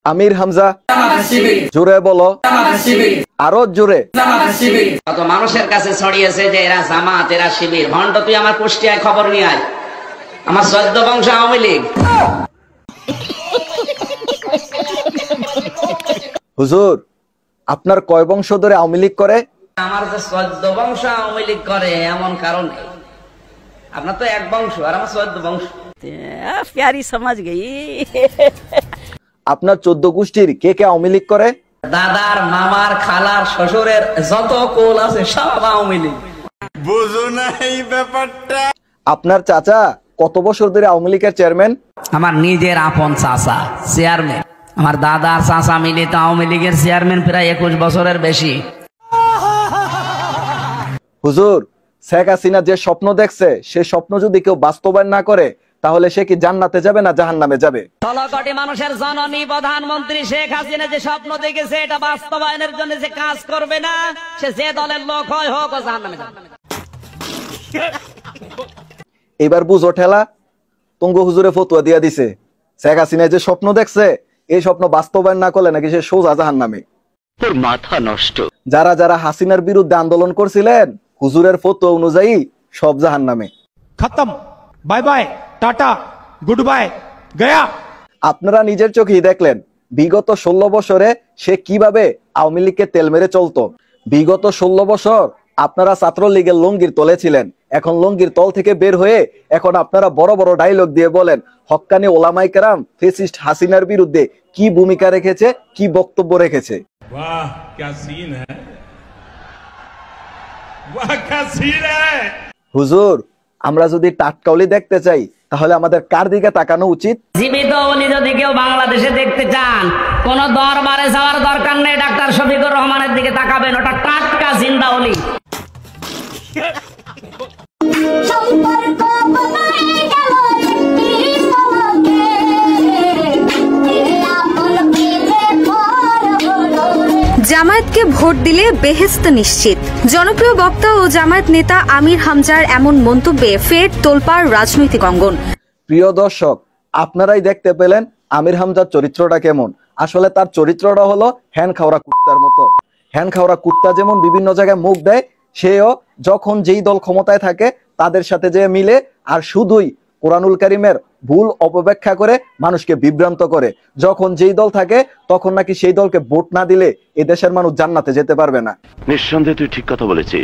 আমির হামজা জোরে বলো, আরো জোরে। কত মানুষের কাছে ছড়িয়েছে যে এরা জামাত, এরা শিবির। ভণ্ড, তুই আমার কুষ্টিয়ায় খবর নিয়ে আয়, আমার 14 বংশ আওয়ামী লীগ। হুজুর, আপনার কয় বংশ ধরে আওয়ামী লীগ করে? আমার যে 14 বংশ আওয়ামী লীগ করে এমন কারণ নেই। আপনার তো এক বংশ আর আমার 14 বংশ। প্যারি সমাজ গই। আপনার 14 গোষ্ঠীর কে কে আওয়ামী লীগ করে? দাদার, মামার, খালার, শ্বশুরের যত কোল আছে সব আওয়ামী লীগ। বুঝো না এই ব্যাপারটা? আপনার চাচা কত বছর ধরে আওয়ামী লীগের চেয়ারম্যান? আমার নিজের আপন চাচা চেয়ারম্যান। আমার দাদার চাচা মিলে তো আওয়ামী লীগের চেয়ারম্যান প্রায় 21 বছরের বেশি। হুজুর, শেখ হাসিনা যে স্বপ্ন দেখছে সে স্বপ্ন যদি কেউ বাস্তবায়ন না করে তাহলে সে কি জান্নাতে যাবে না জাহান্নামে যাবে? 16 কোটি মানুষের জননী প্রধানমন্ত্রী শেখ হাসিনা যে স্বপ্ন দেখেছে এটা বাস্তবায়নের জন্য যে কাজ করবে না, সে যে দলের লোক হয় হোক, ও জাহান্নামে যাবে। এবার বুঝো ঠেলা, তুঙ্গ হুজুরে ফতুয়া দিয়া দিছে শেখ হাসিনা যে স্বপ্ন দেখছে এই স্বপ্ন বাস্তবায়ন না করলে নাকি সে সোজা জাহান্নামে। তোর মাথা নষ্ট। যারা যারা হাসিনার বিরুদ্ধে আন্দোলন করছিলেন হুজুরের ফতুয়া অনুযায়ী সব জাহান্নামে। খতম, bye bye, tata, good bye, Gaya. আপনারা নিজের চোখেই দেখলেন বিগত 16 বছরে সে কিভাবে আওয়ামী লীগকে তেল মেরে চলতো। বিগত 16 বছর আপনারা ছাত্রলীগের লঙ্গির তলে ছিলেন, এখন লঙ্গির তল থেকে বের হয়ে এখন আপনারা বড় বড় ডায়লগ দিয়ে বলেন হক্কানি ওলামায়ে কেরাম ফেসিস্ট হাসিনার বিরুদ্ধে কি ভূমিকা রেখেছে, কি বক্তব্য রেখেছে। वाह क्या सीन है, वाह क्या सीन है। হুজুর, আমরা যদি টাটকাউলি দেখতে চাই তাহলে আমাদের কার দিকে তাকানো উচিত? জীবিত ওলি যদি কেউ বাংলাদেশে দেখতে চান, কোন দরবারে যাওয়ার দরকার নেই, ডাক্তার শফিকুর রহমানের দিকে তাকাবেন, ওটা টাটকা জিন্দা ওলি। জামায়াতকে ভোট দিলে বেহেশত নিশ্চিত। জনপ্রিয় বক্তা ও জামায়াত নেতা আমির হামজার এমন মন্তব্যে ফের তোলপাড় রাজনৈতিক অঙ্গন। প্রিয় দর্শক, আপনারাই দেখতে পেলেন আমির হামজার চরিত্রটা কেমন। আসলে তার চরিত্রটা হলো হ্যান খাওয়া কুত্তার মতো। হ্যান খাওয়া কুত্তা যেমন বিভিন্ন জায়গায় মুখ দেয়, সেও যখন যেই দল ক্ষমতায় থাকে তাদের সাথে যে মিলে আর শুধুই কোরআনুল কারীমের ভুল অপব্যাখ্যা করে মানুষকে বিভ্রান্ত করে। যখন যেই দল থাকে তখন নাকি সেই দলকে ভোট না দিলে এ দেশের মানুষ জান্নাতে যেতে পারবে না। নিঃসন্দেহে তুই ঠিক কথা বলেছিস।